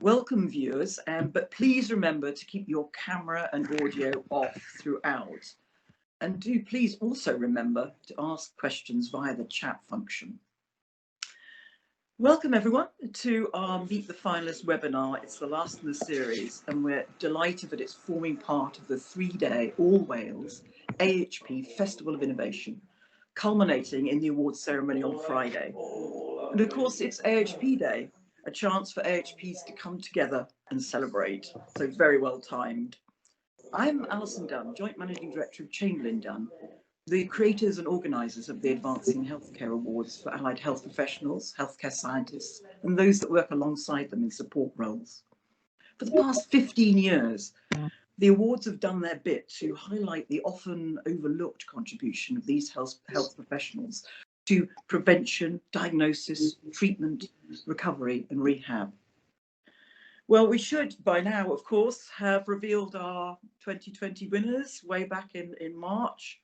Welcome viewers, but please remember to keep your camera and audio off throughout. And do please also remember to ask questions via the chat function. Welcome everyone to our Meet the Finalists webinar. It's the last in the series and we're delighted that it's forming part of the 3-day All Wales AHP Festival of Innovation, culminating in the awards ceremony on Friday. And of course it's AHP Day, a chance for AHPs to come together and celebrate, so very well timed. I'm Alison Dunn, Joint Managing Director of Chamberlain Dunn, the creators and organisers of the Advancing Healthcare Awards for allied health professionals, healthcare scientists, and those that work alongside them in support roles. For the past 15 years, the awards have done their bit to highlight the often overlooked contribution of these health professionals to prevention, diagnosis, treatment, recovery, and rehab. Well, we should by now, of course, have revealed our 2020 winners way back in March.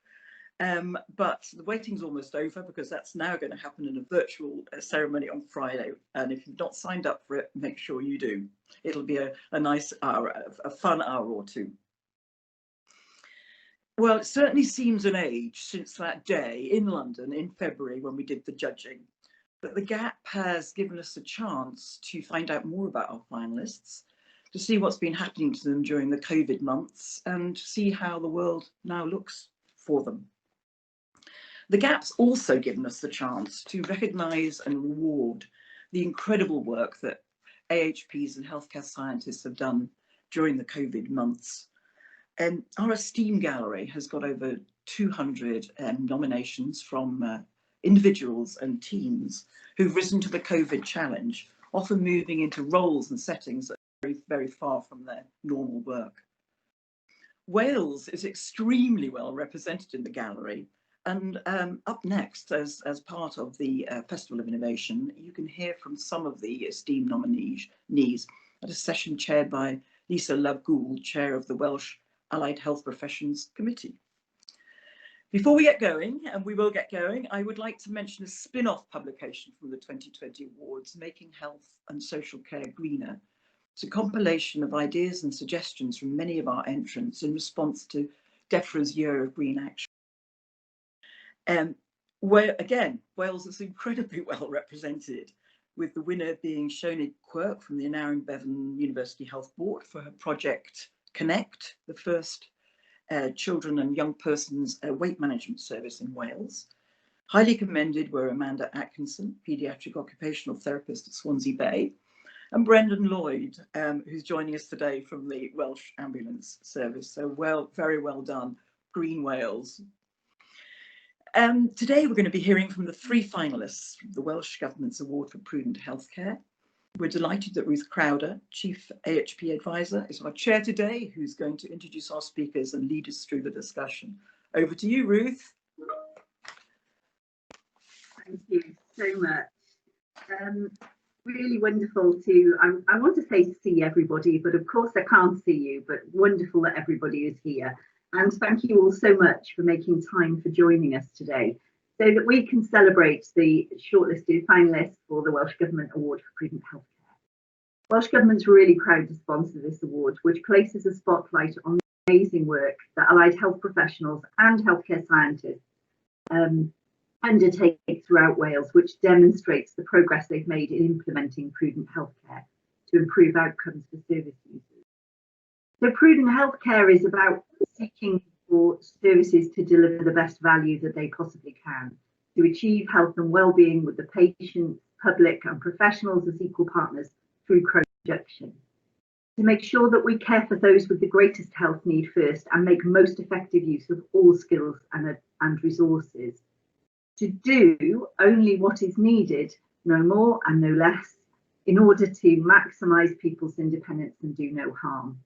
But the waiting's almost over because that's now going to happen in a virtual ceremony on Friday. And if you've not signed up for it, make sure you do. It'll be a nice hour, a fun hour or two. Well, it certainly seems an age since that day in London in February when we did the judging. But the gap has given us a chance to find out more about our finalists, to see what's been happening to them during the COVID months and see how the world now looks for them. The gap's also given us the chance to recognise and reward the incredible work that AHPs and healthcare scientists have done during the COVID months. And our esteemed gallery has got over 200 nominations from individuals and teams who've risen to the COVID challenge, often moving into roles and settings that are very, very far from their normal work. Wales is extremely well represented in the gallery. And up next, as part of the Festival of Innovation, you can hear from some of the esteemed nominees at a session chaired by Lisa Love-Gould, Chair of the Welsh Allied Health Professions Committee. Before we get going, and we will get going, I would like to mention a spin-off publication from the 2020 awards, Making Health and Social Care Greener. It's a compilation of ideas and suggestions from many of our entrants in response to DEFRA's Year of Green Action. Where again, Wales is incredibly well represented, with the winner being Sinead Quirk from the Aneurin Bevan University Health Board for her project Connect, the first children and young persons weight management service in Wales. Highly commended were Amanda Atkinson, paediatric occupational therapist at Swansea Bay, and Brendan Lloyd, who's joining us today from the Welsh Ambulance Service. So very well done, Green Wales. Today we're going to be hearing from the 3 finalists for the Welsh Government's Award for Prudent Healthcare. We're delighted that Ruth Crowder, Chief AHP Advisor, is our chair today, who's going to introduce our speakers and lead us through the discussion. Over to you, Ruth. Thank you so much. Really wonderful I want to say see everybody, but of course I can't see you, but wonderful that everybody is here. And thank you all so much for making time for joining us today so that we can celebrate the shortlisted finalists for the Welsh Government Award for Prudent Healthcare. Welsh Government's really proud to sponsor this award, which places a spotlight on the amazing work that allied health professionals and healthcare scientists undertake throughout Wales, which demonstrates the progress they've made in implementing prudent healthcare to improve outcomes for service users. So prudent healthcare is about seeking for services to deliver the best value that they possibly can, to achieve health and well-being with the patient, public and professionals as equal partners through co-production, to make sure that we care for those with the greatest health need first and make most effective use of all skills and resources, to do only what is needed, no more and no less, in order to maximise people's independence and do no harm,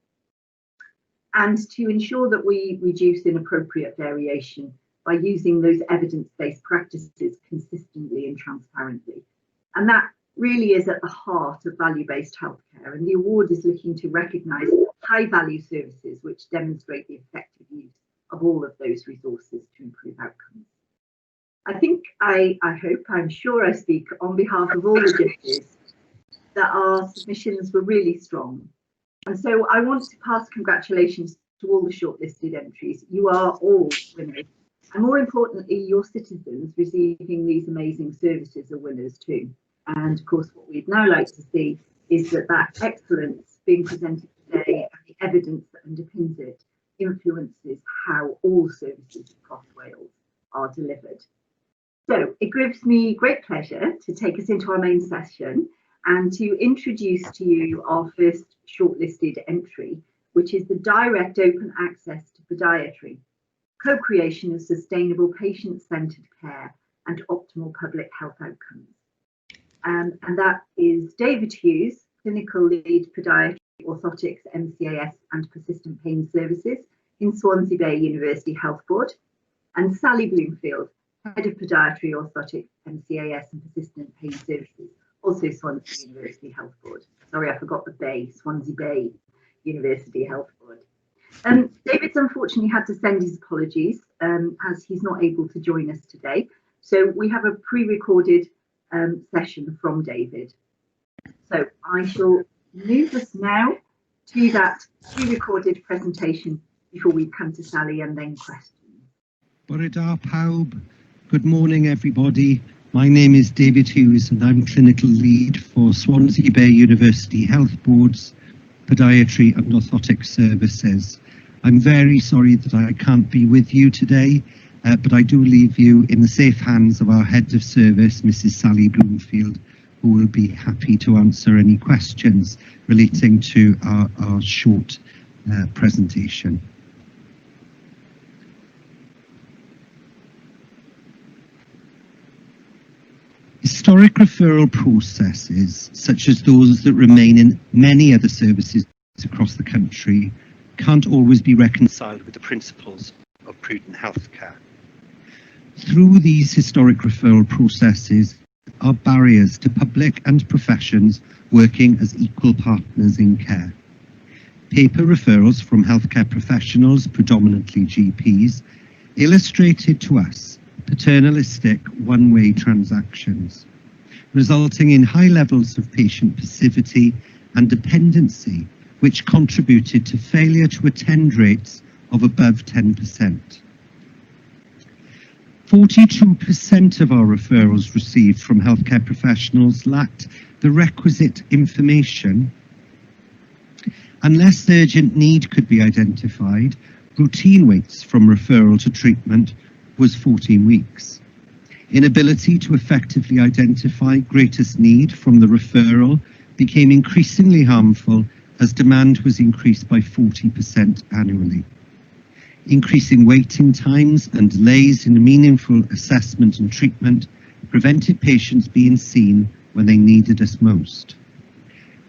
and to ensure that we reduce inappropriate variation by using those evidence-based practices consistently and transparently. And that really is at the heart of value-based healthcare, and the award is looking to recognise high-value services which demonstrate the effective use of all of those resources to improve outcomes. I think, I'm sure I speak on behalf of all the judges that our submissions were really strong. And so I want to pass congratulations to all the shortlisted entries. You are all winners. And more importantly, your citizens receiving these amazing services are winners too. And of course, what we'd now like to see is that that excellence being presented today and the evidence that underpins it influences how all services across Wales are delivered. So it gives me great pleasure to take us into our main session and to introduce to you our first shortlisted entry, which is the direct open access to podiatry, co-creation of sustainable patient-centred care and optimal public health outcomes. And that is David Hughes, Clinical Lead Podiatry, Orthotics, MCAS and Persistent Pain Services in Swansea Bay University Health Board, and Sally Bloomfield, Head of Podiatry, Orthotics, MCAS and Persistent Pain Services, also Swansea University Health Board. Sorry, I forgot the Bay, Swansea Bay University Health Board. David's unfortunately had to send his apologies as he's not able to join us today. So we have a pre-recorded session from David. So I shall move us now to that pre-recorded presentation before we come to Sally and then questions. Bore da pawb. Good morning, everybody. My name is David Hughes and I'm Clinical Lead for Swansea Bay University Health Board's Podiatry and Orthotic Services. I'm very sorry that I can't be with you today, but I do leave you in the safe hands of our Head of Service, Mrs. Sally Bloomfield, who will be happy to answer any questions relating to our short presentation. Historic referral processes, such as those that remain in many other services across the country, can't always be reconciled with the principles of prudent healthcare. Through these historic referral processes are barriers to public and professions working as equal partners in care. Paper referrals from healthcare professionals, predominantly GPs, illustrated to us paternalistic one-way transactions, resulting in high levels of patient passivity and dependency, which contributed to failure to attend rates of above 10%. 42% of our referrals received from healthcare professionals lacked the requisite information. Unless urgent need could be identified, routine waits from referral to treatment was 14 weeks. Inability to effectively identify greatest need from the referral became increasingly harmful as demand was increased by 40% annually. Increasing waiting times and delays in meaningful assessment and treatment prevented patients being seen when they needed us most.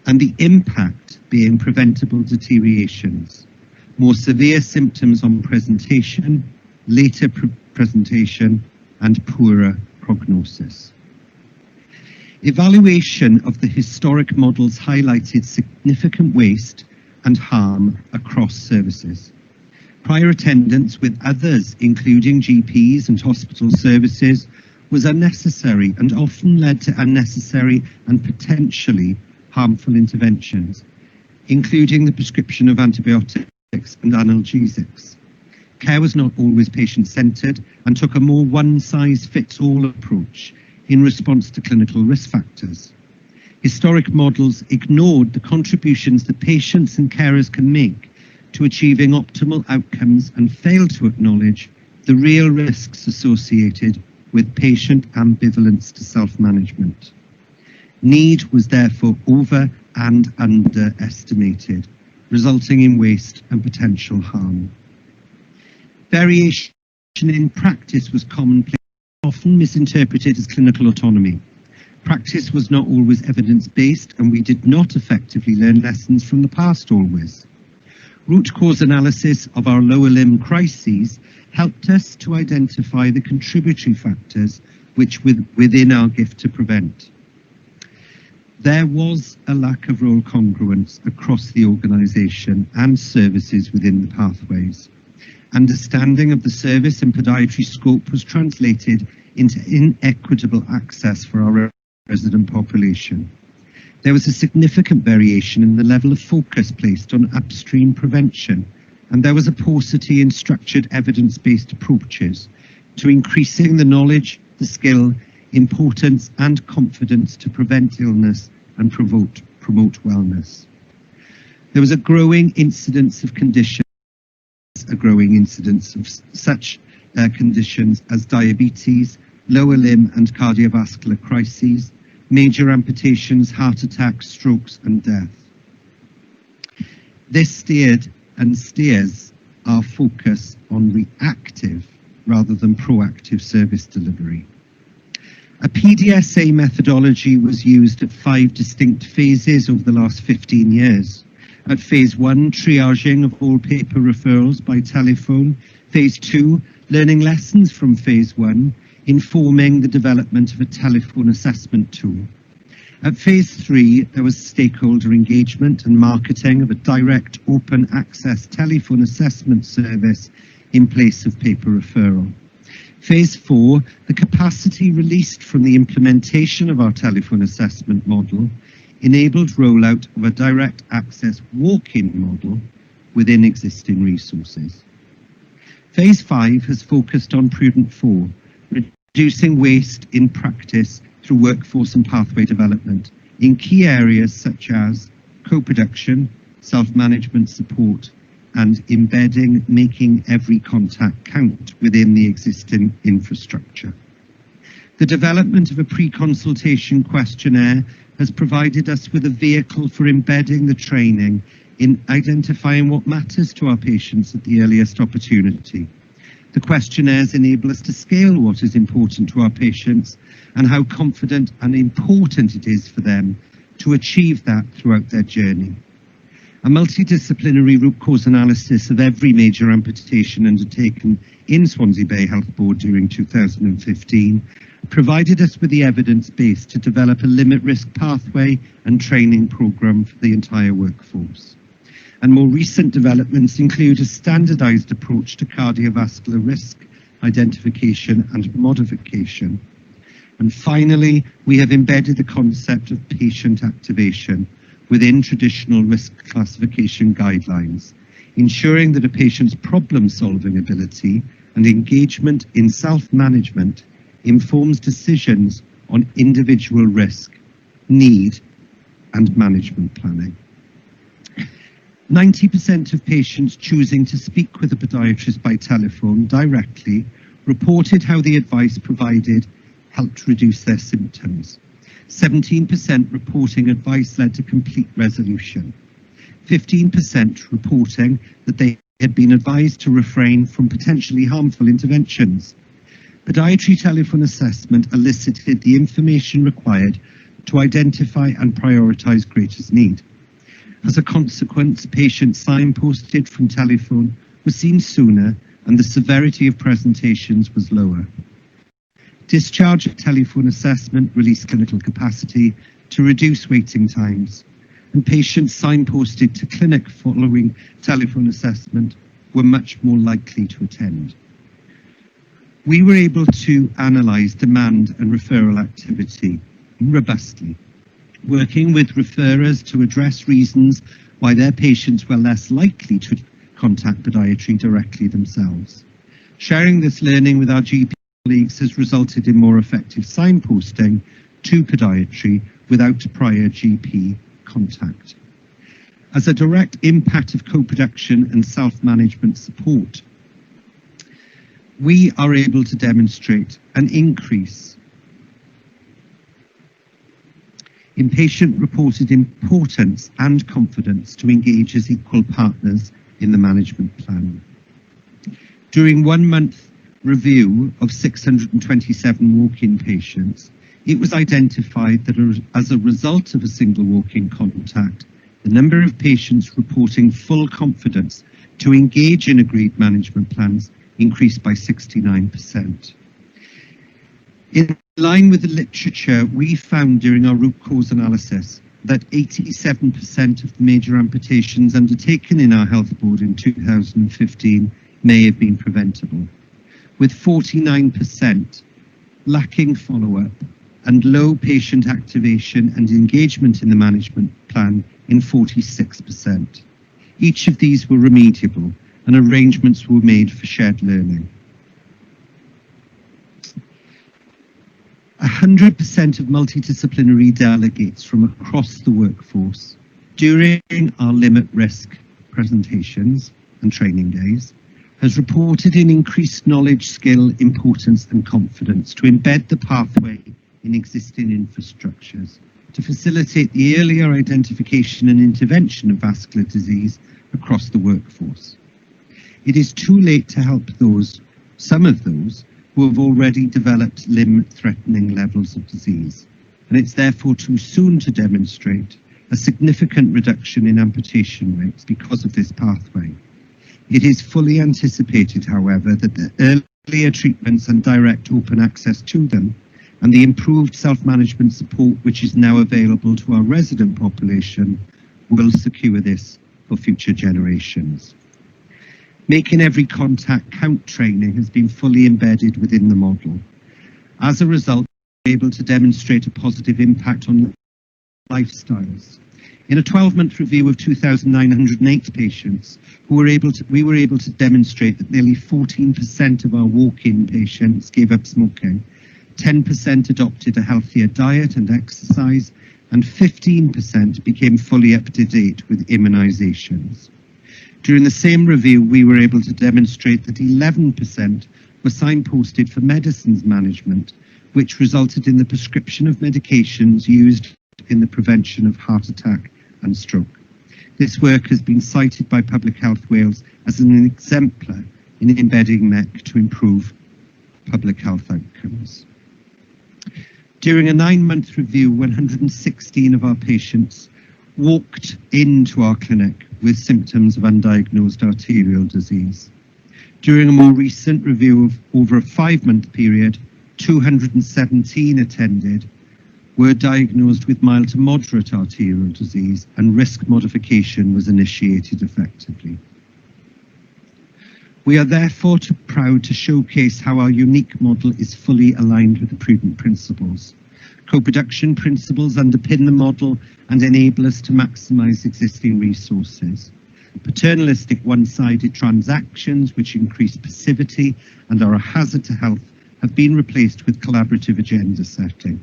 And the impact being preventable deteriorations, more severe symptoms on presentation, later presentation, and poorer prognosis. Evaluation of the historic models highlighted significant waste and harm across services. Prior attendance with others, including GPs and hospital services, was unnecessary and often led to unnecessary and potentially harmful interventions, including the prescription of antibiotics and analgesics. Care was not always patient-centred and took a more one-size-fits-all approach in response to clinical risk factors. Historic models ignored the contributions that patients and carers can make to achieving optimal outcomes and failed to acknowledge the real risks associated with patient ambivalence to self-management. Need was therefore over and underestimated, resulting in waste and potential harm. Variation in practice was commonplace, often misinterpreted as clinical autonomy. Practice was not always evidence-based, and we did not effectively learn lessons from the past always. Root cause analysis of our lower limb crises helped us to identify the contributory factors which within our gift to prevent. There was a lack of role congruence across the organisation and services within the pathways. Understanding of the service and podiatry scope was translated into inequitable access for our resident population. There was a significant variation in the level of focus placed on upstream prevention, and there was a paucity in structured evidence-based approaches to increasing the knowledge, the skill, importance and confidence to prevent illness and promote wellness. There was a growing incidence of conditions, such conditions as diabetes, lower limb and cardiovascular crises, major amputations, heart attacks, strokes and death. This steered and steers our focus on reactive rather than proactive service delivery. A PDSA methodology was used at 5 distinct phases over the last 15 years. At phase 1, triaging of all paper referrals by telephone. Phase 2, learning lessons from phase 1, informing the development of a telephone assessment tool. At phase 3, there was stakeholder engagement and marketing of a direct open access telephone assessment service in place of paper referral. Phase 4, the capacity released from the implementation of our telephone assessment model enabled rollout of a direct access walk-in model within existing resources. Phase 5 has focused on Prudent 4, reducing waste in practice through workforce and pathway development in key areas such as co-production, self-management support, and embedding making every contact count within the existing infrastructure. The development of a pre-consultation questionnaire has provided us with a vehicle for embedding the training in identifying what matters to our patients at the earliest opportunity. The questionnaires enable us to scale what is important to our patients and how confident and important it is for them to achieve that throughout their journey. A multidisciplinary root cause analysis of every major amputation undertaken in Swansea Bay Health Board during 2015 provided us with the evidence base to develop a limit risk pathway and training programme for the entire workforce. And more recent developments include a standardised approach to cardiovascular risk identification and modification. And finally, we have embedded the concept of patient activation within traditional risk classification guidelines, ensuring that a patient's problem-solving ability and engagement in self-management informs decisions on individual risk, need, and management planning. 90% of patients choosing to speak with a podiatrist by telephone directly reported how the advice provided helped reduce their symptoms. 17% reporting advice led to complete resolution. 15% reporting that they had been advised to refrain from potentially harmful interventions. Podiatry telephone assessment elicited the information required to identify and prioritise greatest need. As a consequence, patients signposted from telephone were seen sooner and the severity of presentations was lower. Discharge of telephone assessment released clinical capacity to reduce waiting times, and patients signposted to clinic following telephone assessment were much more likely to attend. We were able to analyse demand and referral activity robustly, working with referrers to address reasons why their patients were less likely to contact podiatry directly themselves. Sharing this learning with our GP colleagues has resulted in more effective signposting to podiatry without prior GP contact. As a direct impact of co-production and self-management support, we are able to demonstrate an increase in patient-reported importance and confidence to engage as equal partners in the management plan. During 1 month review of 627 walk-in patients, it was identified that as a result of a single walk-in contact, the number of patients reporting full confidence to engage in agreed management plans increased by 69%. In line with the literature, we found during our root cause analysis that 87% of the major amputations undertaken in our health board in 2015 may have been preventable, with 49% lacking follow-up and low patient activation and engagement in the management plan in 46%. Each of these were remediable, and arrangements were made for shared learning. 100% of multidisciplinary delegates from across the workforce during our limit risk presentations and training days has reported an increased knowledge, skill, importance and confidence to embed the pathway in existing infrastructures to facilitate the earlier identification and intervention of vascular disease across the workforce. It is too late to help some of those who have already developed limb-threatening levels of disease, and it's therefore too soon to demonstrate a significant reduction in amputation rates because of this pathway. It is fully anticipated, however, that the earlier treatments and direct open access to them and the improved self-management support which is now available to our resident population will secure this for future generations. Making every contact count training has been fully embedded within the model. As a result, we're able to demonstrate a positive impact on lifestyles. In a 12-month review of 2,908 patients, we were able to demonstrate that nearly 14% of our walk-in patients gave up smoking, 10% adopted a healthier diet and exercise, and 15% became fully up to date with immunisations. During the same review, we were able to demonstrate that 11% were signposted for medicines management, which resulted in the prescription of medications used in the prevention of heart attack and stroke. This work has been cited by Public Health Wales as an exemplar in embedding MEC to improve public health outcomes. During a 9-month review, 116 of our patients walked into our clinic with symptoms of undiagnosed arterial disease. During a more recent review of over a 5-month period, 217 attended were diagnosed with mild to moderate arterial disease, and risk modification was initiated effectively. We are therefore proud to showcase how our unique model is fully aligned with the Prudent principles. Co-production principles underpin the model and enable us to maximise existing resources. Paternalistic one-sided transactions, which increase passivity and are a hazard to health, have been replaced with collaborative agenda setting.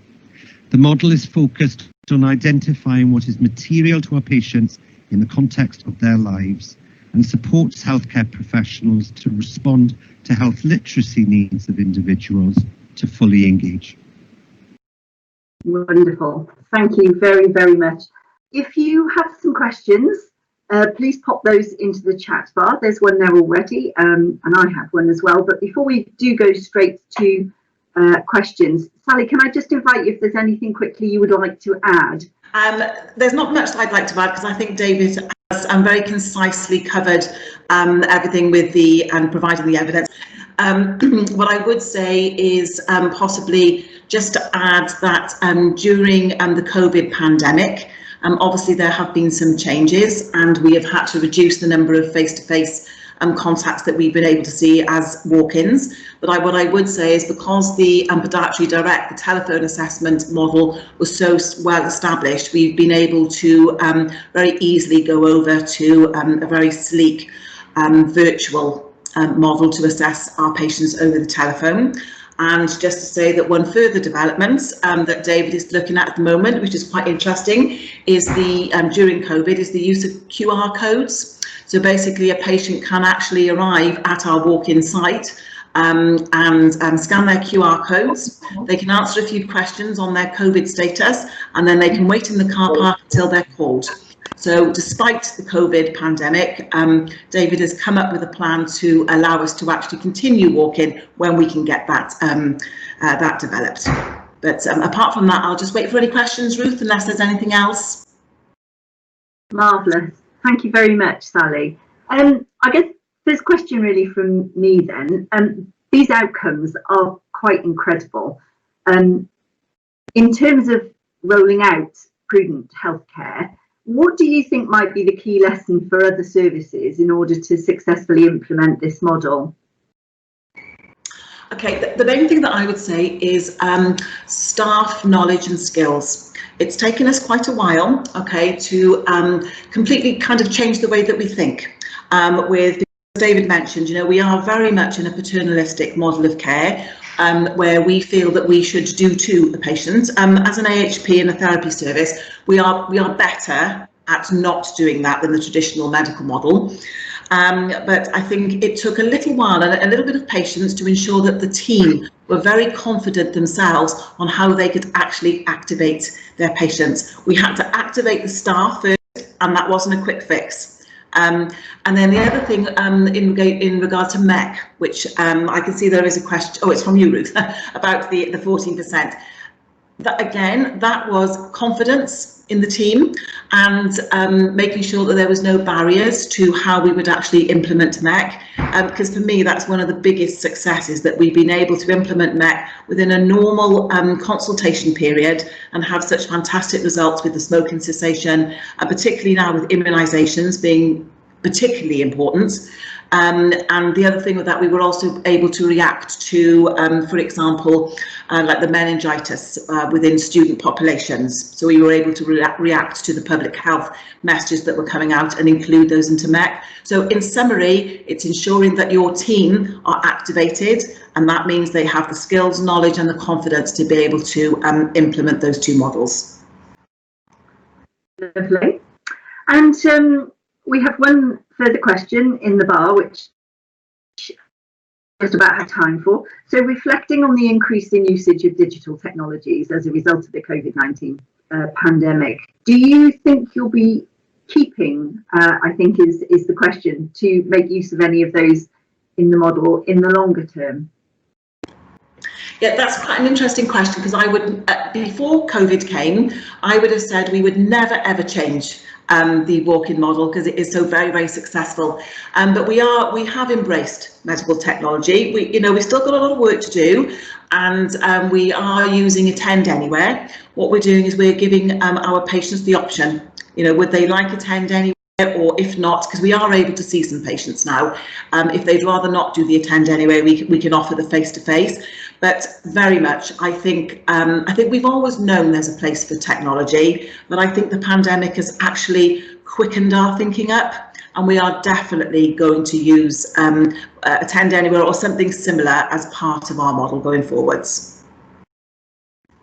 The model is focused on identifying what is material to our patients in the context of their lives and supports healthcare professionals to respond to health literacy needs of individuals to fully engage. Wonderful. Thank you very, very much. If you have some questions, please pop those into the chat bar. There's one there already, and I have one as well. But before we do go straight to questions, Sally, can I just invite you if there's anything quickly you would like to add? There's not much I'd like to add because I think David has very concisely covered everything with and providing the evidence. What I would say is possibly just to add that during the COVID pandemic, obviously there have been some changes and we have had to reduce the number of face-to-face contacts that we've been able to see as walk-ins. But what I would say is because the Podiatry Direct, the telephone assessment model, was so well established, we've been able to very easily go over to a very sleek virtual model to assess our patients over the telephone. And just to say that one further development that David is looking at the moment, which is quite interesting, is during COVID, is the use of QR codes. So basically a patient can actually arrive at our walk-in site and scan their QR codes. They can answer a few questions on their COVID status, and then they can wait in the car park until they're called. So despite the COVID pandemic, David has come up with a plan to allow us to actually continue walk-in when we can get that developed. But apart from that, I'll just wait for any questions, Ruth, unless there's anything else. Marvellous. Thank you very much, Sally. I guess this question really from me then. These outcomes are quite incredible. In terms of rolling out Prudent healthcare, what do you think might be the key lesson for other services in order to successfully implement this model? Okay, the main thing that I would say is staff knowledge and skills. It's taken us quite a while, okay, to completely kind of change the way that we think. With David mentioned, you know, we are very much in a paternalistic model of care, where we feel that we should do to the patient. As an AHP in a therapy service, we are better at not doing that than the traditional medical model. But I think it took a little while and a little bit of patience to ensure that the team were very confident themselves on how they could actually activate their patients. We had to activate the staff first, and that wasn't a quick fix. And then the other thing in regard to MEC, which I can see there is a question, oh, it's from you, Ruth, about the 14%. That, again, that was confidence in the team and making sure that there was no barriers to how we would actually implement MEC, because for me that's one of the biggest successes, that we've been able to implement MEC within a normal consultation period and have such fantastic results with the smoking cessation, and particularly now with immunisations being particularly important. And the other thing with that, we were also able to react to, for example, like the meningitis within student populations. So we were able to react to the public health messages that were coming out and include those into MEC. So in summary, it's ensuring that your team are activated, and that means they have the skills, knowledge and the confidence to be able to implement those two models. Lovely. And we have one further question in the bar, which just about had time for. So reflecting on the increase in usage of digital technologies as a result of the COVID-19 pandemic, do you think you'll be keeping, I think is the question, to make use of any of those in the model in the longer term? Yeah, that's quite an interesting question, because I would, before COVID came, I would have said we would never ever change the walk-in model because it is so very, very successful. But we have embraced medical technology. We've still got a lot of work to do, and we are using Attend Anywhere. What we're doing is we're giving our patients the option. Would they like Attend Anywhere? Or if not, because we are able to see some patients now, if they'd rather not do the Attend Anywhere, we can offer the face-to-face. But very much, I think we've always known there's a place for technology, but I think the pandemic has actually quickened our thinking up, and we are definitely going to use Attend Anywhere or something similar as part of our model going forwards.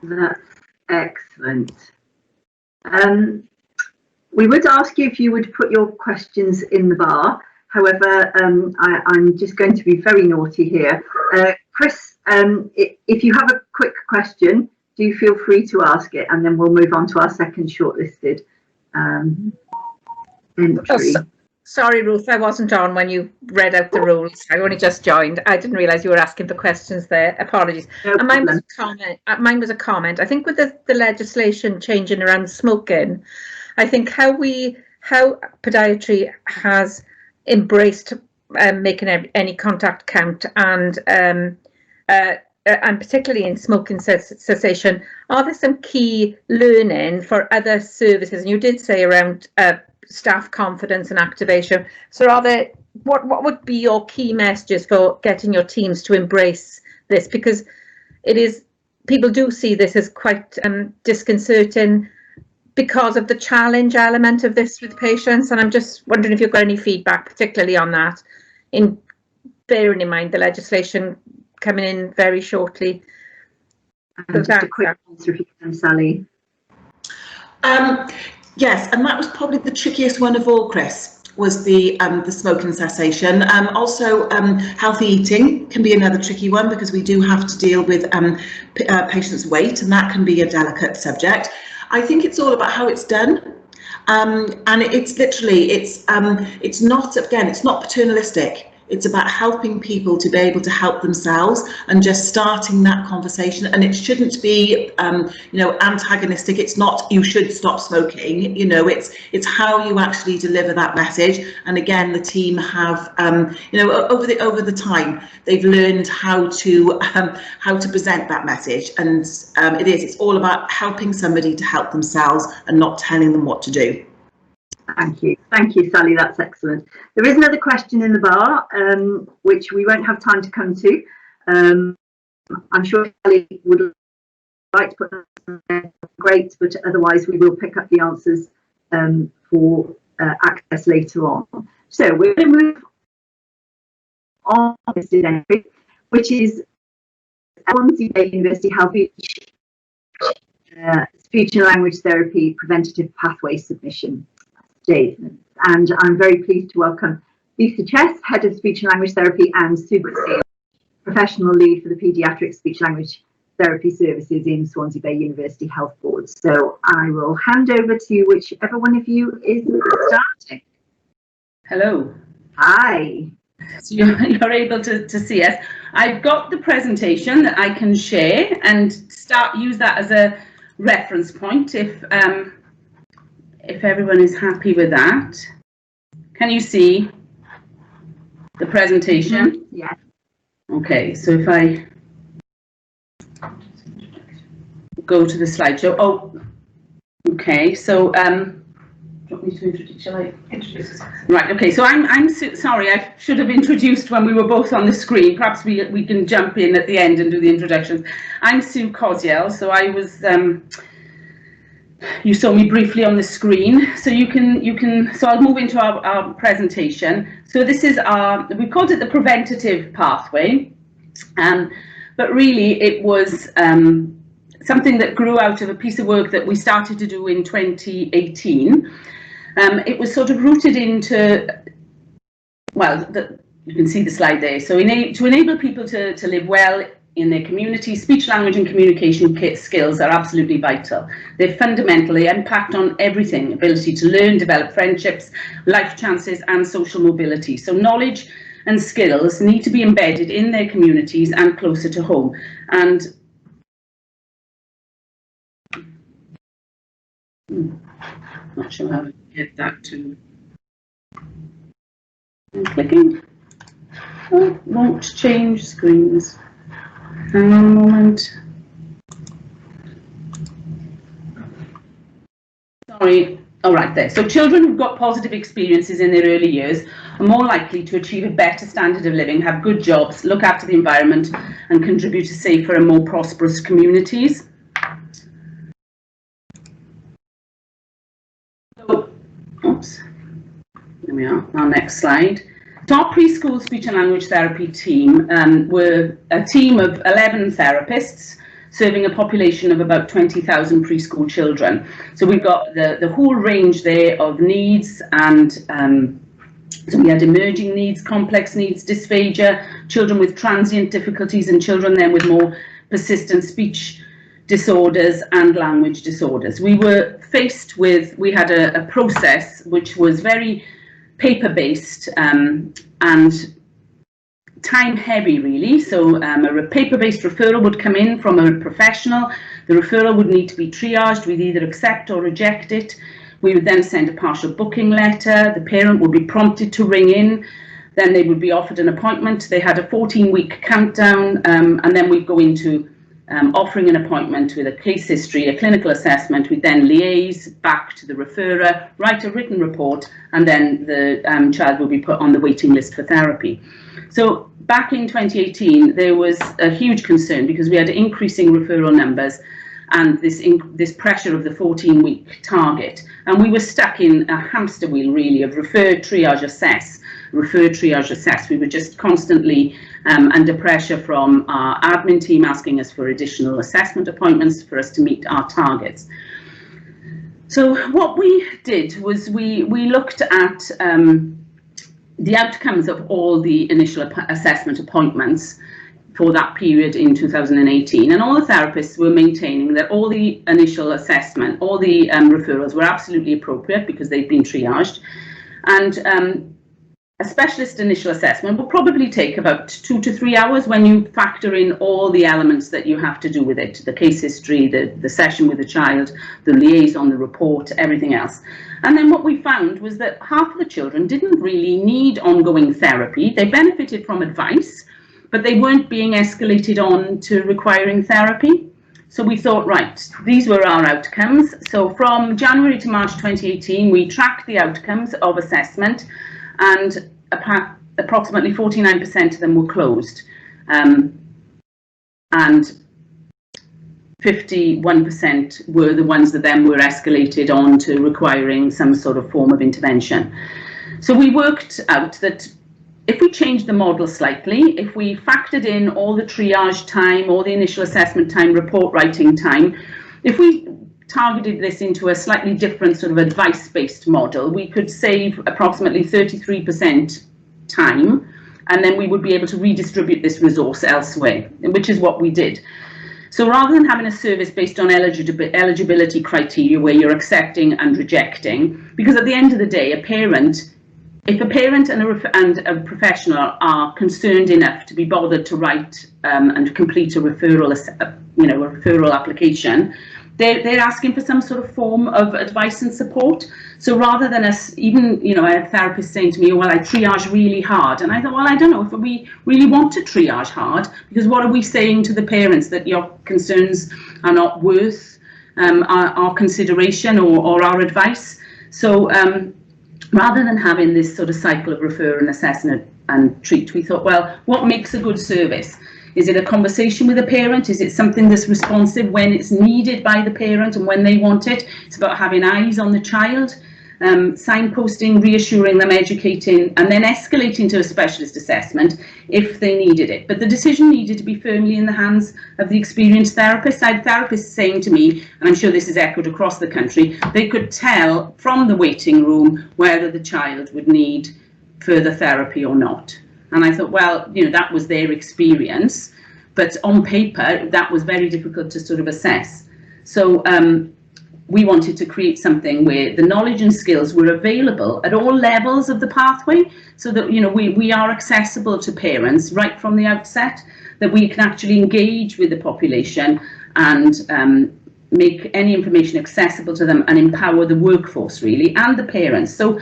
That's excellent. We would ask you if you would put your questions in the bar. However, I'm just going to be very naughty here. Chris, if you have a quick question, do feel free to ask it, and then we'll move on to our second shortlisted entry. Oh, sorry, Ruth, I wasn't on when you read out the rules. I only just joined. I didn't realise you were asking for questions there. Apologies. No and mine problem. was a comment. Mine was a comment. I think with the legislation changing around smoking, I think how podiatry has embraced making any contact count, and particularly in smoking cessation, are there some key learning for other services? And you did say around staff confidence and activation. So are there, what would be your key messages for getting your teams to embrace this? Because people do see this as quite disconcerting, because of the challenge element of this with patients. And I'm just wondering if you've got any feedback, particularly on that, in bearing in mind the legislation coming in very shortly. And just a quick answer if you can, Sally. Yes, and that was probably the trickiest one of all, Chris, was the smoking cessation. Also, healthy eating can be another tricky one, because we do have to deal with patients' weight, and that can be a delicate subject. I think it's all about how it's done, and it's literally, it's not, again, it's not paternalistic. It's about helping people to be able to help themselves and just starting that conversation. And it shouldn't be, antagonistic. It's not, you should stop smoking. It's how you actually deliver that message. And again, the team have, over the time, they've learned how to present that message. And it's all about helping somebody to help themselves and not telling them what to do. Thank you, Sally. That's excellent. There is another question in the bar, which we won't have time to come to, I'm sure Ellie would like to put that in there, great, but otherwise we will pick up the answers for access later on. So we're going to move on to this entry, which is Swansea Bay University Health Speech and Language Therapy Preventative Pathway Submission statement. And I'm very pleased to welcome Lisa Chess, Head of Speech and Language Therapy, and Sue Steele, Professional Lead for the Paediatric Speech Language Therapy Services in Swansea Bay University Health Board. So I will hand over to whichever one of you is starting. Hello. Hi. So you're able to see us. I've got the presentation that I can share and use that as a reference point if everyone is happy with that. Can you see the presentation? Mm-hmm. Yeah. Okay, so if I go to the slideshow. Oh, okay. So, do you want me to introduce? Shall I introduce? Right. Okay. So I'm sorry. I should have introduced when we were both on the screen. Perhaps we can jump in at the end and do the introductions. I'm Sue Coziel. So I was. You saw me briefly on the screen. So you can. So I'll move into our presentation. So this is we called it the preventative pathway, but really it was. Something that grew out of a piece of work that we started to do in 2018. It was sort of rooted into, well, you can see the slide there. So to enable people to live well in their community, speech, language and communication skills are absolutely vital. They're fundamental, they impact on everything, ability to learn, develop friendships, life chances and social mobility. So knowledge and skills need to be embedded in their communities and closer to home. And not sure how to get that to. I'm clicking. Oh, won't change screens. Hang on a moment. Sorry. Oh, right there. So children who've got positive experiences in their early years are more likely to achieve a better standard of living, have good jobs, look after the environment, and contribute to safer and more prosperous communities. Oops, there we are, our next slide. So our preschool speech and language therapy team were a team of 11 therapists serving a population of about 20,000 preschool children. So we've got the whole range there of needs, and so we had emerging needs, complex needs, dysphagia, children with transient difficulties, and children then with more persistent speech disorders and language disorders. We were faced with, we had a process which was very paper-based and time-heavy, really. So a paper-based referral would come in from a professional. The referral would need to be triaged. We'd either accept or reject it. We would then send a partial booking letter. The parent would be prompted to ring in. Then they would be offered an appointment. They had a 14-week countdown, and then we'd go into offering an appointment with a case history, a clinical assessment. We then liaise back to the referrer, write a written report, and then the child will be put on the waiting list for therapy. So back in 2018, there was a huge concern because we had increasing referral numbers and this pressure of the 14-week target. And we were stuck in a hamster wheel, really, of refer, triage, assess, refer, triage, assess. We were just constantly under pressure from our admin team asking us for additional assessment appointments for us to meet our targets. So what we did was we looked at the outcomes of all the initial assessment appointments for that period in 2018, and all the therapists were maintaining that all the initial assessment, all the referrals were absolutely appropriate because they've been triaged, and a specialist initial assessment will probably take about 2 to 3 hours when you factor in all the elements that you have to do with it, the case history, the session with the child, the liaison, the report, everything else. And then what we found was that half of the children didn't really need ongoing therapy. They benefited from advice, but they weren't being escalated on to requiring therapy. So we thought, right, these were our outcomes. So from January to March 2018, we tracked the outcomes of assessment, and approximately 49% of them were closed. and 51% were the ones that then were escalated on to requiring some sort of form of intervention. So we worked out that if we changed the model slightly, if we factored in all the triage time, all the initial assessment time, report writing time, if we targeted this into a slightly different sort of advice-based model, we could save approximately 33% time, and then we would be able to redistribute this resource elsewhere, which is what we did. So rather than having a service based on eligibility criteria where you're accepting and rejecting, because at the end of the day, if a parent and a professional are concerned enough to be bothered to write and complete a referral, a referral application, they're asking for some sort of form of advice and support. So rather than us, even, I had therapists saying to me, oh, well, I triage really hard. And I thought, well, I don't know if we really want to triage hard, because what are we saying to the parents? That your concerns are not worth our consideration or our advice? So rather than having this sort of cycle of refer and assess and treat, we thought, well, what makes a good service? Is it a conversation with a parent? Is it something that's responsive when it's needed by the parent and when they want it? It's about having eyes on the child, signposting, reassuring them, educating, and then escalating to a specialist assessment if they needed it. But the decision needed to be firmly in the hands of the experienced therapist. I had therapists saying to me, and I'm sure this is echoed across the country, they could tell from the waiting room whether the child would need further therapy or not. And I thought, well, that was their experience, but on paper, that was very difficult to sort of assess. So we wanted to create something where the knowledge and skills were available at all levels of the pathway, so that, we are accessible to parents right from the outset, that we can actually engage with the population and make any information accessible to them and empower the workforce, really, and the parents. So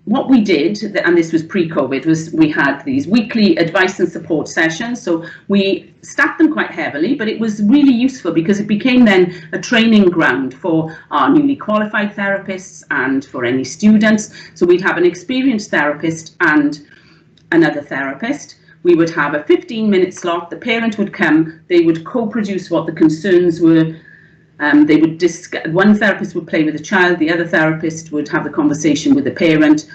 what we did, and this was pre-COVID, was we had these weekly advice and support sessions. So we staffed them quite heavily, but it was really useful because it became then a training ground for our newly qualified therapists and for any students. So we'd have an experienced therapist and another therapist. We would have a 15-minute slot. The parent would come, they would co-produce what the concerns were. They would discuss, one therapist would play with the child, the other therapist would have the conversation with the parent.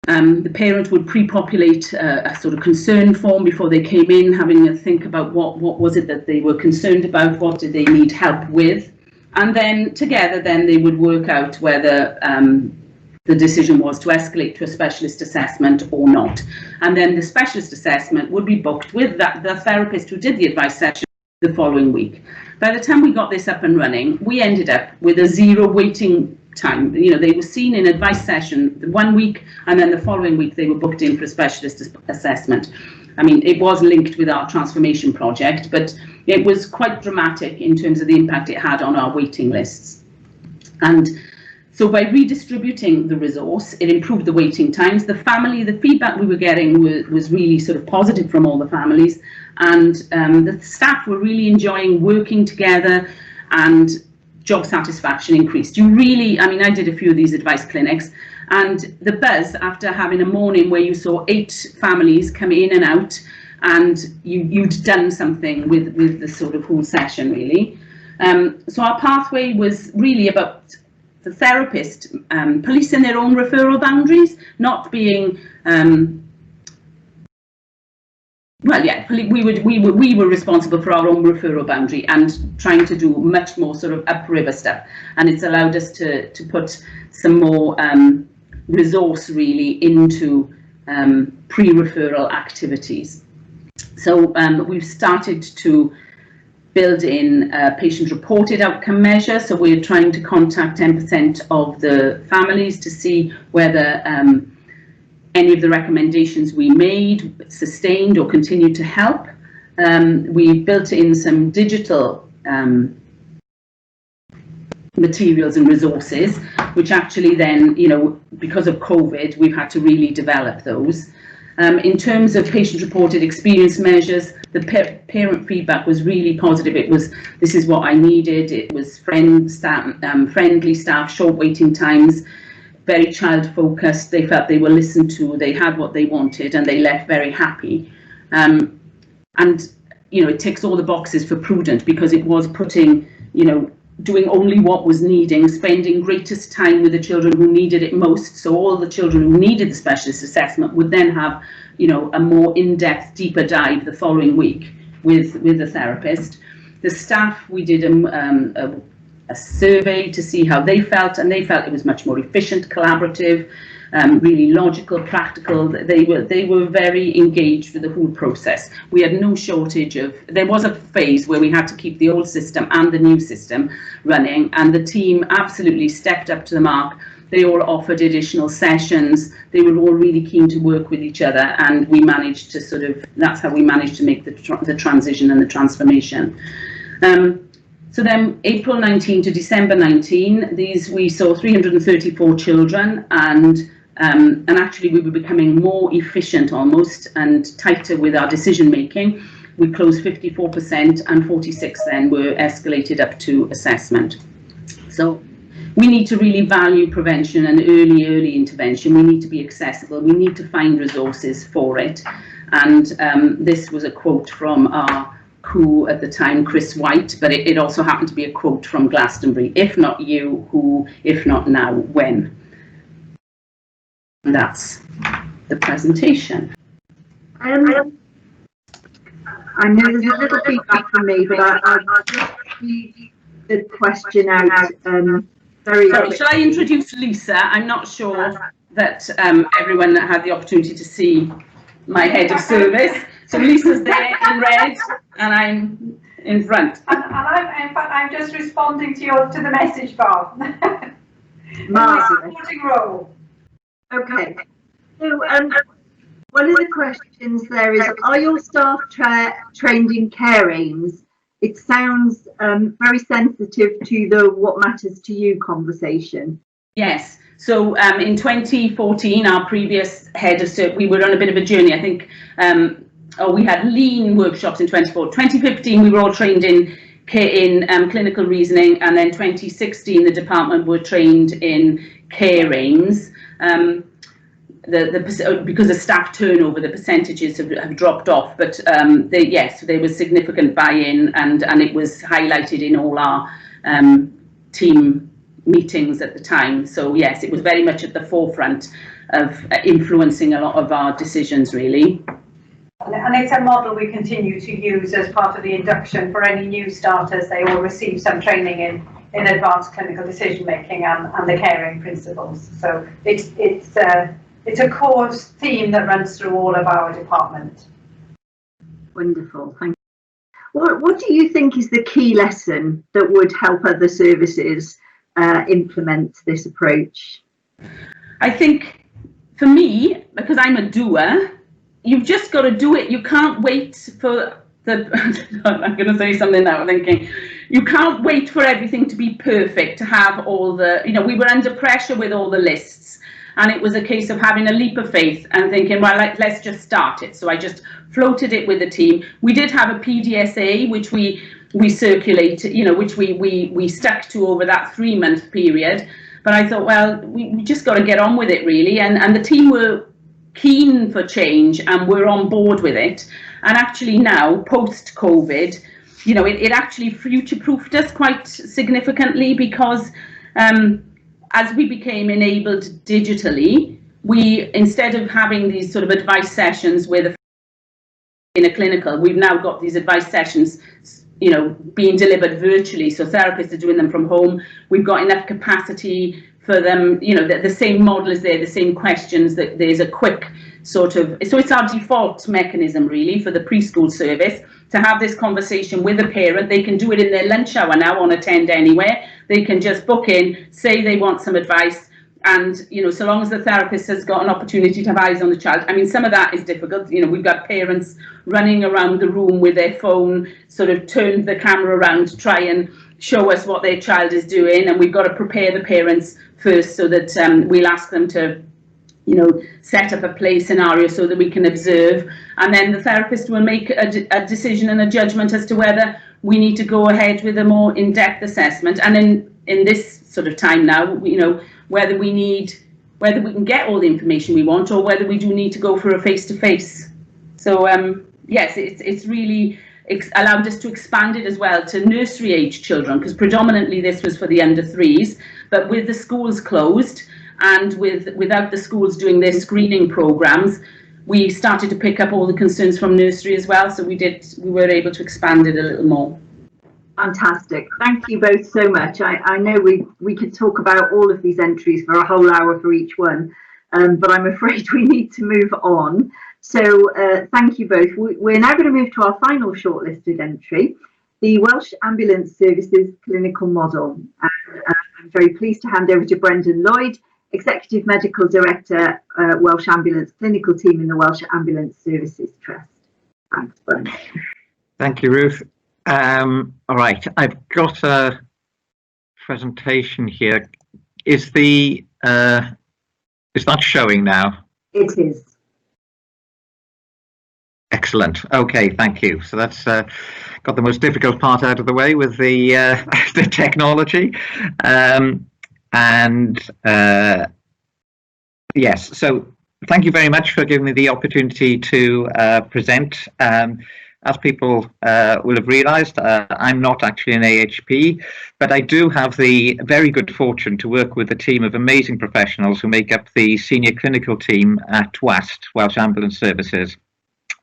The parent would pre-populate a sort of concern form before they came in, having a think about what was it that they were concerned about, what did they need help with. And then together they would work out whether the decision was to escalate to a specialist assessment or not. And then the specialist assessment would be booked with the therapist who did the advice session the following week. By the time we got this up and running, we ended up with a 0 waiting time. They were seen in advice session 1 week, and then the following week they were booked in for a specialist assessment. I mean, it was linked with our transformation project, but it was quite dramatic in terms of the impact it had on our waiting lists. And so by redistributing the resource, it improved the waiting times. The feedback we were getting was really sort of positive from all the families, and the staff were really enjoying working together, and job satisfaction increased. I did a few of these advice clinics, and the buzz after having a morning where you saw 8 families come in and out, and you'd done something with the sort of whole session, really. So our pathway was really about the therapist policing their own referral boundaries, not being we were responsible for our own referral boundary and trying to do much more sort of upriver stuff, and it's allowed us to put some more resource really into pre-referral activities. So we've started to build in a patient-reported outcome measure. So we're trying to contact 10% of the families to see whether any of the recommendations we made sustained or continued to help. We built in some digital materials and resources, which actually then, because of COVID, we've had to really develop those. In terms of patient-reported experience measures, the parent feedback was really positive. It was, this is what I needed. It was friendly staff, short waiting times, very child-focused. They felt they were listened to, they had what they wanted, and they left very happy. And you know, it ticks all the boxes for Prudent, because it was putting, you know, doing only what was needing, spending greatest time with the children who needed it most. So all the children who needed the specialist assessment would then have, you know, a more in-depth, deeper dive the following week with the therapist. The staff, we did a survey to see how they felt, and they felt it was much more efficient, collaborative, really logical, practical. They were very engaged with the whole process. We had no shortage of, there was a phase where we had to keep the old system and the new system running, and the team absolutely stepped up to the mark. They all offered additional sessions. They were all really keen to work with each other, and we managed to sort of, that's how we managed to make the transition and the transformation. So then April 19 to December 19, we saw 334 children, and actually we were becoming more efficient almost and tighter with our decision making. We closed 54%, and 46 then were escalated up to assessment. So we need to really value prevention and early intervention. We need to be accessible. We need to find resources for it. And this was a quote from our WHO at the time, Chris White, but it also happened to be a quote from Glastonbury. If not you, who? If not now, when? And that's the presentation. I know there's a little feedback from me, but I'll just read the question out. Sorry, shall I introduce Lisa? I'm not sure that everyone had the opportunity to see my head of service. So Lisa's there in red, and I'm in front. And I'm just responding to the message bar. My supporting role. Okay. So one of the questions there is: are your staff trained in care aims? It sounds very sensitive to the "what matters to you" conversation. Yes. So in 2014, our previous head of service, we were on a bit of a journey. I think. We had lean workshops in 2015, we were all trained in clinical reasoning, and then 2016, the department were trained in care aims. Because of staff turnover, the percentages have dropped off, but there was significant buy-in, and it was highlighted in all our team meetings at the time. So yes, it was very much at the forefront of influencing a lot of our decisions, really. And it's a model we continue to use as part of the induction for any new starters. They all receive some training in advanced clinical decision making and the caring principles. So it's a core theme that runs through all of our department. Wonderful, thank you. What do you think is the key lesson that would help other services implement this approach? I think for me, because I'm a doer, you've just got to do it. You can't wait for I'm going to say something now, thinking, you can't wait for everything to be perfect, to have all the, we were under pressure with all the lists, and it was a case of having a leap of faith and thinking, well, let's just start it. So I just floated it with the team. We did have a PDSA, which we circulated, which we stuck to over that 3-month period. But I thought, well, we just got to get on with it, really. And the team were keen for change, and we're on board with it. And actually now, post-COVID, it actually future-proofed us quite significantly, because as we became enabled digitally, we, instead of having these sort of advice sessions where in a clinical, we've now got these advice sessions being delivered virtually, so therapists are doing them from home. We've got enough capacity for them, the same model is there, the same questions, that there's a quick sort of, so it's our default mechanism really for the preschool service to have this conversation with a parent. They can do it in their lunch hour now on Attend Anywhere. They can just book in, say they want some advice, and so long as the therapist has got an opportunity to have eyes on the child. I mean, some of that is difficult. We've got parents running around the room with their phone, sort of turned the camera around to try and show us what their child is doing, and we've got to prepare the parents first so that we'll ask them to set up a play scenario so that we can observe, and then the therapist will make a decision and a judgment as to whether we need to go ahead with a more in-depth assessment. And in this sort of time now, whether we can get all the information we want, or whether we do need to go for a face-to-face. So yes, it's really, allowed us to expand it as well to nursery age children, because predominantly this was for the under 3s, but with the schools closed and without the schools doing their screening programs, we started to pick up all the concerns from nursery as well, so we were able to expand it a little more. Fantastic. Thank you both so much. I know we could talk about all of these entries for a whole hour for each one, but I'm afraid we need to move on. So thank you both. We're now going to move to our final shortlisted entry, the Welsh Ambulance Services Clinical Model. And I'm very pleased to hand over to Brendan Lloyd, Executive Medical Director, Welsh Ambulance Clinical Team in the Welsh Ambulance Services Trust. Thanks, Brendan. Thank you, Ruth. All right, I've got a presentation here. Is that showing now? It is. Excellent. Okay, thank you. So that's got the most difficult part out of the way with the the technology. Yes, so thank you very much for giving me the opportunity to present. As people will have realised, I'm not actually an AHP, but I do have the very good fortune to work with a team of amazing professionals who make up the senior clinical team at WAST, Welsh Ambulance Services.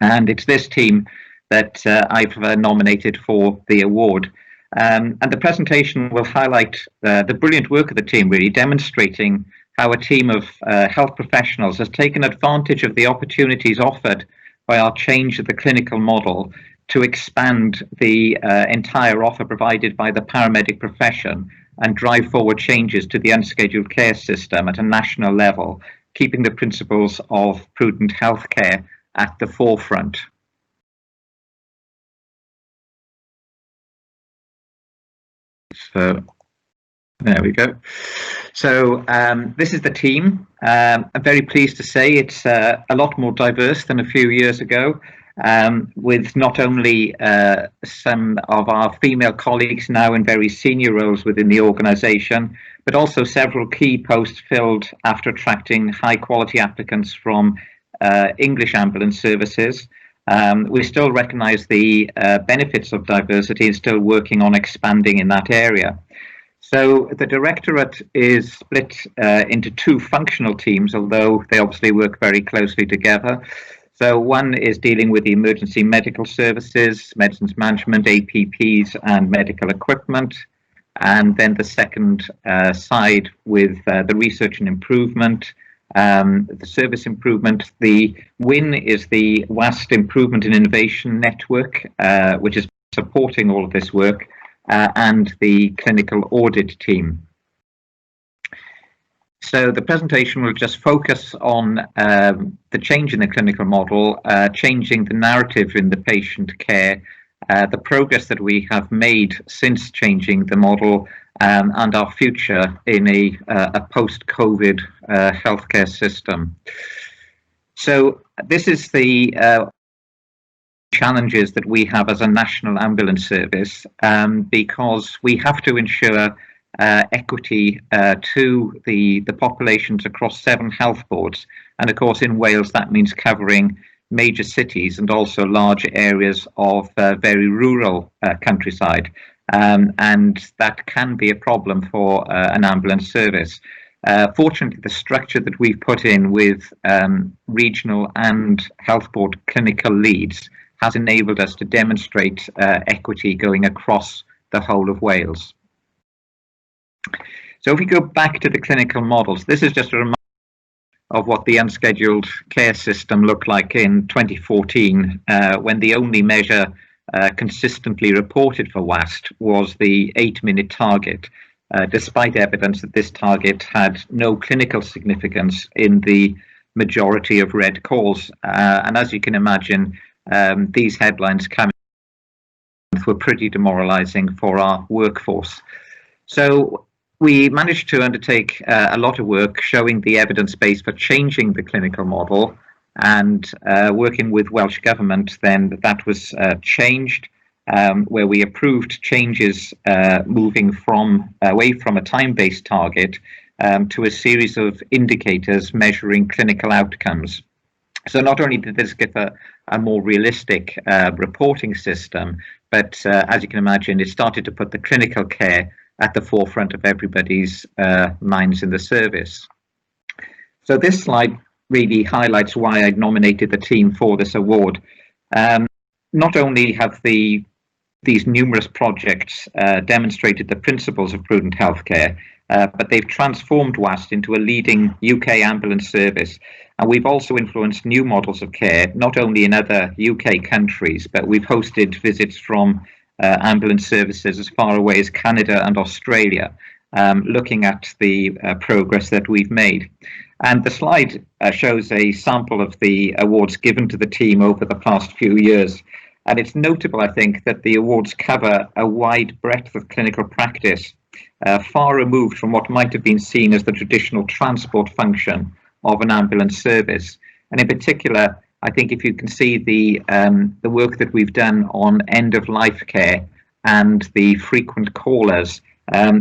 And it's this team that I've nominated for the award. And the presentation will highlight the brilliant work of the team, really demonstrating how a team of health professionals has taken advantage of the opportunities offered by our change of the clinical model to expand the entire offer provided by the paramedic profession and drive forward changes to the unscheduled care system at a national level, keeping the principles of prudent healthcare at the forefront. So there we go. So this is the team. I'm very pleased to say it's a lot more diverse than a few years ago, with not only some of our female colleagues now in very senior roles within the organisation, but also several key posts filled after attracting high quality applicants from English ambulance services. We still recognise the benefits of diversity and still working on expanding in that area. So the directorate is split into two functional teams, although they obviously work very closely together. So one is dealing with the emergency medical services, medicines management, APPs and medical equipment. And then the second side with the research and improvement, the service improvement. The WIN is the WAST Improvement and Innovation Network, which is supporting all of this work, and the clinical audit team. So the presentation will just focus on the change in the clinical model, changing the narrative in the patient care, the progress that we have made since changing the model, and our future in a post-COVID healthcare system. So this is the challenges that we have as a national ambulance service, because we have to ensure equity to the populations across 7 health boards. And of course in Wales that means covering major cities and also large areas of very rural countryside. And that can be a problem for an ambulance service. Fortunately, the structure that we've put in with regional and health board clinical leads has enabled us to demonstrate equity going across the whole of Wales. So if we go back to the clinical models, this is just a reminder of what the unscheduled care system looked like in 2014, when the only measure consistently reported for WAST was the 8-minute target, despite evidence that this target had no clinical significance in the majority of red calls. And as you can imagine, these headlines coming were pretty demoralizing for our workforce. So we managed to undertake a lot of work showing the evidence base for changing the clinical model, and working with Welsh Government, then that was changed, where we approved changes moving away from a time-based target to a series of indicators measuring clinical outcomes. So not only did this give a more realistic reporting system, but as you can imagine, it started to put the clinical care at the forefront of everybody's minds in the service. So this slide really highlights why I nominated the team for this award. Not only have these numerous projects demonstrated the principles of prudent healthcare, but they've transformed WAST into a leading UK ambulance service. And we've also influenced new models of care, not only in other UK countries, but we've hosted visits from ambulance services as far away as Canada and Australia, looking at the progress that we've made. And the slide shows a sample of the awards given to the team over the past few years. And it's notable, I think, that the awards cover a wide breadth of clinical practice, far removed from what might have been seen as the traditional transport function of an ambulance service. And in particular, I think if you can see the work that we've done on end-of-life care and the frequent callers,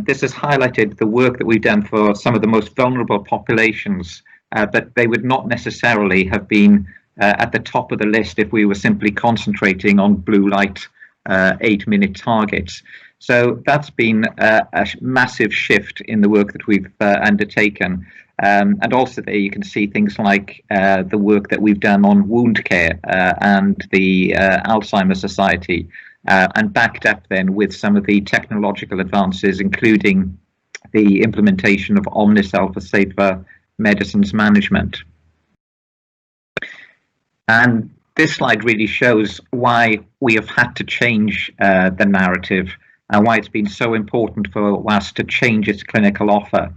this has highlighted the work that we've done for some of the most vulnerable populations, but they would not necessarily have been at the top of the list if we were simply concentrating on blue light 8-minute targets. So that's been a massive shift in the work that we've undertaken. And also there you can see things like the work that we've done on wound care and the Alzheimer's Society, and backed up then with some of the technological advances, including the implementation of Omnicell for safer medicines management. And this slide really shows why we have had to change the narrative and why it's been so important for WAST to change its clinical offer.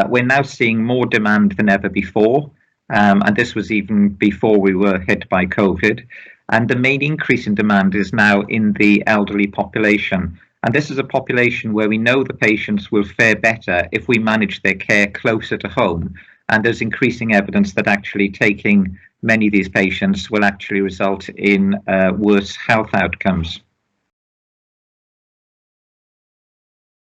We're now seeing more demand than ever before, and this was even before we were hit by COVID. And the main increase in demand is now in the elderly population. And this is a population where we know the patients will fare better if we manage their care closer to home. And there's increasing evidence that actually taking many of these patients will actually result in worse health outcomes.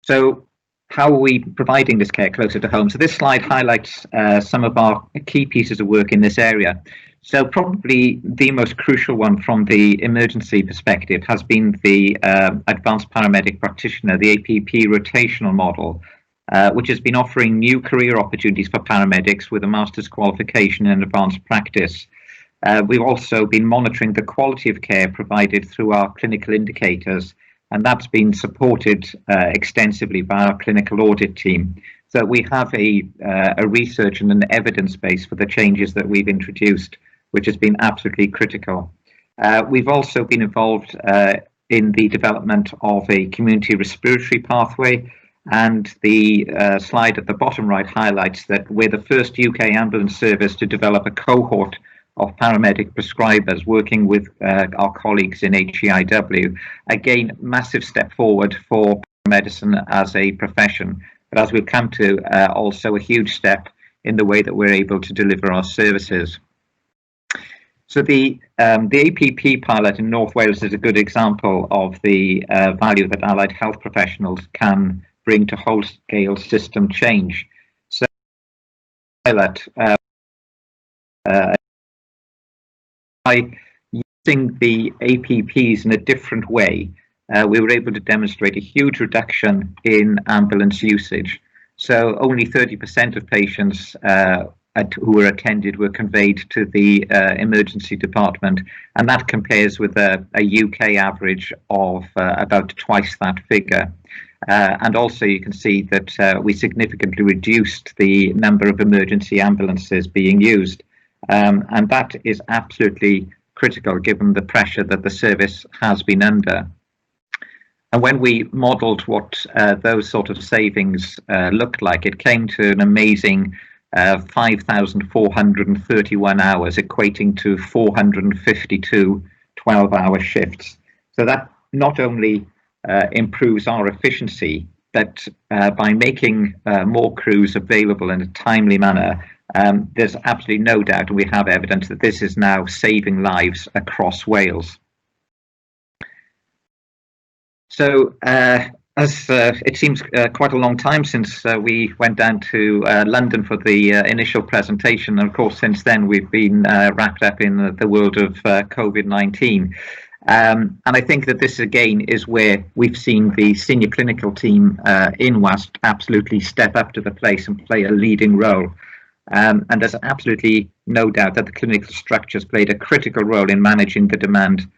So how are we providing this care closer to home? So this slide highlights some of our key pieces of work in this area. So probably the most crucial one from the emergency perspective has been the Advanced Paramedic Practitioner, the APP rotational model, which has been offering new career opportunities for paramedics with a master's qualification in advanced practice. We've also been monitoring the quality of care provided through our clinical indicators, and that's been supported extensively by our clinical audit team. So we have a research and an evidence base for the changes that we've introduced, which has been absolutely critical. We've also been involved in the development of a community respiratory pathway, and the slide at the bottom right highlights that we're the first UK ambulance service to develop a cohort of paramedic prescribers working with our colleagues in HEIW. Again, massive step forward for medicine as a profession, but as we'll come to, also a huge step in the way that we're able to deliver our services. So the APP pilot in North Wales is a good example of the value that allied health professionals can bring to whole-scale system change. So pilot, by using the APPs in a different way, we were able to demonstrate a huge reduction in ambulance usage. So only 30% of patients who were attended were conveyed to the emergency department, and that compares with a UK average of about twice that figure. And also you can see that we significantly reduced the number of emergency ambulances being used, and that is absolutely critical given the pressure that the service has been under. And when we modelled what those sort of savings looked like, it came to an amazing 5,431 hours, equating to 452 12-hour shifts. So that not only improves our efficiency, but by making more crews available in a timely manner, there's absolutely no doubt, and we have evidence that this is now saving lives across Wales. So as it seems quite a long time since we went down to London for the initial presentation. And of course, since then, we've been wrapped up in the world of COVID-19. And I think that this, again, is where we've seen the senior clinical team in WAST absolutely step up to the place and play a leading role. And there's absolutely no doubt that the clinical structures played a critical role in managing the demand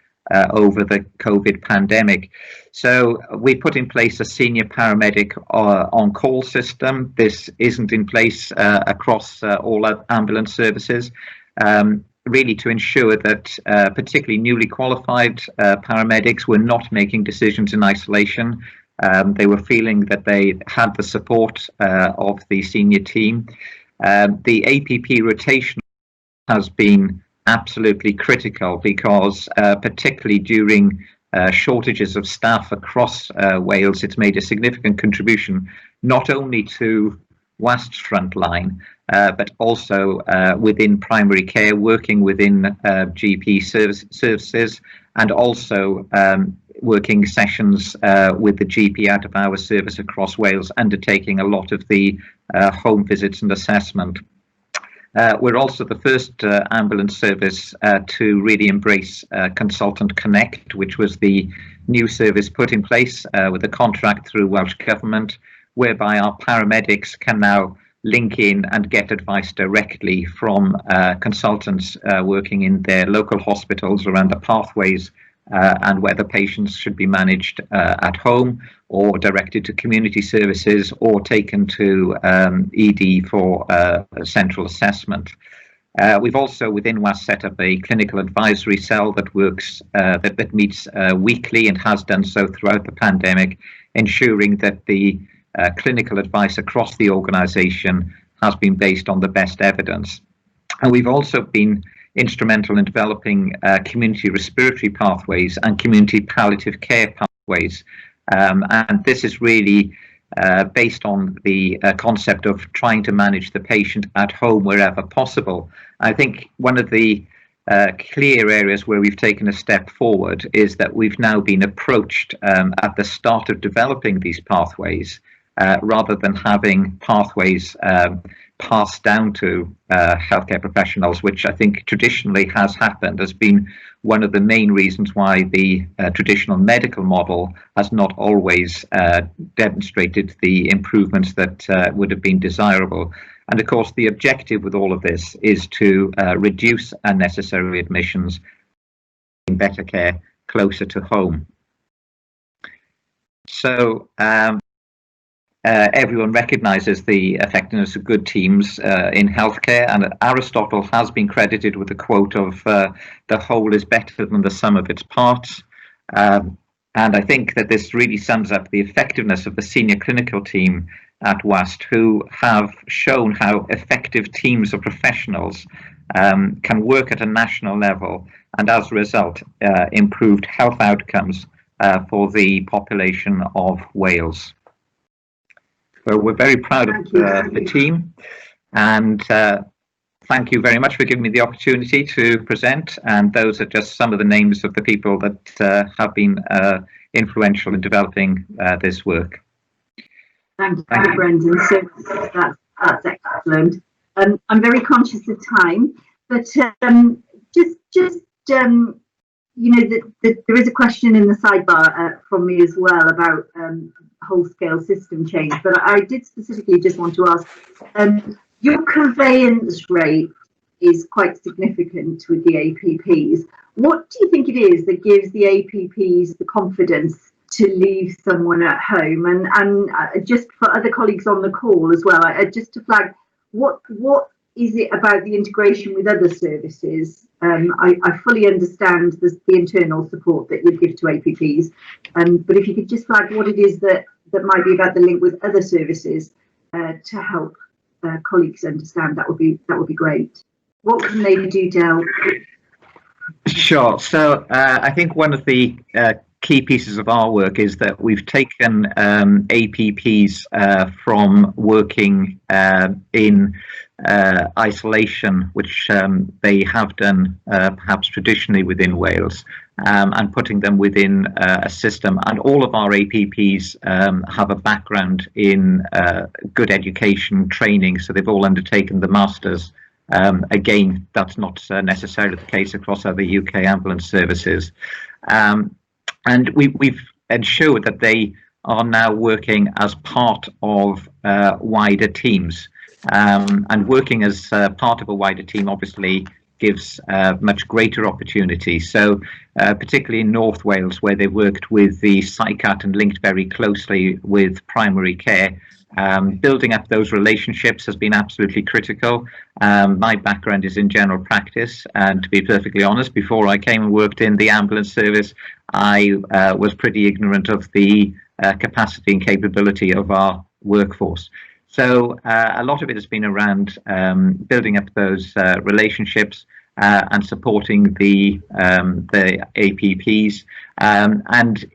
over the COVID pandemic. So we put in place a senior paramedic on-call system. This isn't in place across all ambulance services, really to ensure that particularly newly qualified paramedics were not making decisions in isolation. They were feeling that they had the support of the senior team. The APP rotation has been absolutely critical because particularly during shortages of staff across Wales, it's made a significant contribution not only to WAST's frontline, but also within primary care, working within GP services, and also working sessions with the GP out of hours service across Wales, undertaking a lot of the home visits and assessment. We're also the first ambulance service to really embrace Consultant Connect, which was the new service put in place with a contract through Welsh Government, whereby our paramedics can now link in and get advice directly from consultants working in their local hospitals around the pathways and whether patients should be managed at home or directed to community services or taken to ED for central assessment. We've also within WAS set up a clinical advisory cell that works, that meets weekly and has done so throughout the pandemic, ensuring that the clinical advice across the organisation has been based on the best evidence. And we've also been instrumental in developing community respiratory pathways and community palliative care pathways. And this is really based on the concept of trying to manage the patient at home wherever possible. I think one of the clear areas where we've taken a step forward is that we've now been approached at the start of developing these pathways rather than having pathways passed down to healthcare professionals, which I think traditionally has happened, has been one of the main reasons why the traditional medical model has not always demonstrated the improvements that would have been desirable. And of course, the objective with all of this is to reduce unnecessary admissions, in better care closer to home. So everyone recognises the effectiveness of good teams in healthcare, and Aristotle has been credited with the quote of the whole is better than the sum of its parts. And I think that this really sums up the effectiveness of the senior clinical team at WAST, who have shown how effective teams of professionals can work at a national level, and as a result improved health outcomes for the population of Wales. So we're very proud of the team, and thank you very much for giving me the opportunity to present. And those are just some of the names of the people that have been influential in developing this work. Thank you, Brendan. So that's excellent. I'm very conscious of time, but you know, there is a question in the sidebar from me as well about whole-scale system change, but I did specifically just want to ask, your conveyance rate is quite significant with the APPs. What do you think it is that gives the APPs the confidence to leave someone at home? And just for other colleagues on the call as well, just to flag, what is it about the integration with other services? I fully understand the internal support that you give to APPs, but if you could just flag what it is that might be about the link with other services to help colleagues understand, that would be great. What can they do to help? Sure. So I think one of the key pieces of our work is that we've taken APPs from working in isolation, which they have done perhaps traditionally within Wales, and putting them within a system. And all of our APPs have a background in good education training, so they've all undertaken the Masters. Again, that's not necessarily the case across other UK ambulance services. And we've ensured that they are now working as part of wider teams. And working as part of a wider team obviously gives much greater opportunity. So particularly in North Wales, where they worked with the PsyCat and linked very closely with primary care, building up those relationships has been absolutely critical. My background is in general practice, and to be perfectly honest, before I came and worked in the ambulance service, I was pretty ignorant of the capacity and capability of our workforce. So a lot of it has been around building up those relationships and supporting the APPs, and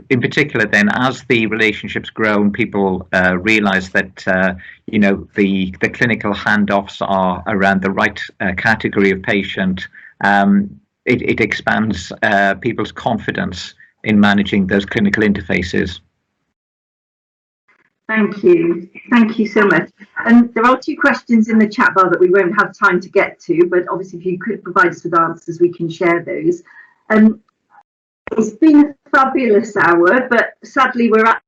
in particular then, as the relationships grow and people realise that you know, the clinical handoffs are around the right category of patient, it expands people's confidence in managing those clinical interfaces. Thank you so much. And there are 2 questions in the chat bar that we won't have time to get to, but obviously if you could provide us with answers, we can share those. It's been a fabulous hour, but sadly we're at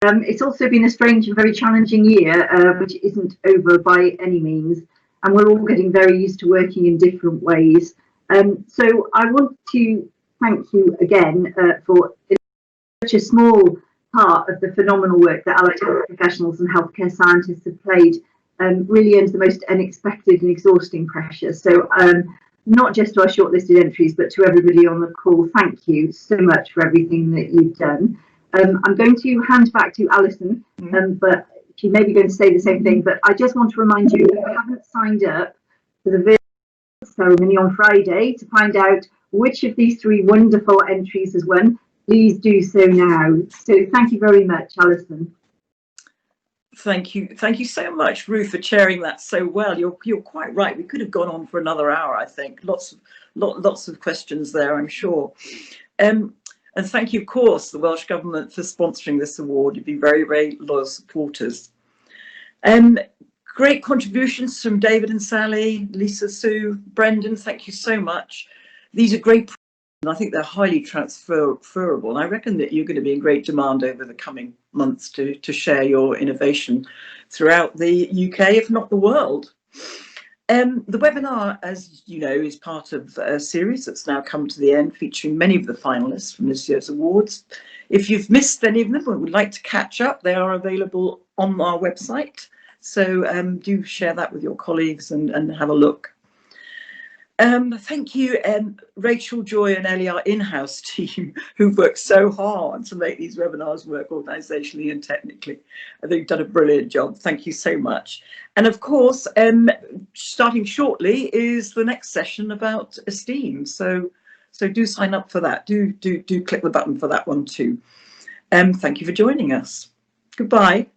it's also been a strange and very challenging year, which isn't over by any means, and we're all getting very used to working in different ways. So I want to thank you again for such a small part of the phenomenal work that allied health professionals and healthcare scientists have played, really under the most unexpected and exhausting pressure. So not just to our shortlisted entries, but to everybody on the call, thank you so much for everything that you've done. I'm going to hand back to Alison, but she may be going to say the same thing, but I just want to remind you, if you haven't signed up for the virtual ceremony on Friday to find out which of these 3 wonderful entries has won, please do so now. So thank you very much, Alison. Thank you so much, Ruth, for chairing that so well. You're quite right. We could have gone on for another hour. I think lots of questions there, I'm sure. And thank you, of course, the Welsh Government for sponsoring this award. You've been very, very loyal supporters. Great contributions from David and Sally, Lisa, Sue, Brendan. Thank you so much. These are great. And I think they're highly transferable. And I reckon that you're going to be in great demand over the coming months to share your innovation throughout the UK, if not the world. The webinar, as you know, is part of a series that's now come to the end, featuring many of the finalists from this year's awards. If you've missed any of them or would like to catch up, they are available on our website. So do share that with your colleagues and have a look. Thank you, Rachel, Joy and Ellie, our in-house team, who've worked so hard to make these webinars work organisationally and technically. I think you've done a brilliant job. Thank you so much. And of course, starting shortly is the next session about esteem. So do sign up for that. Do click the button for that one too. Thank you for joining us. Goodbye.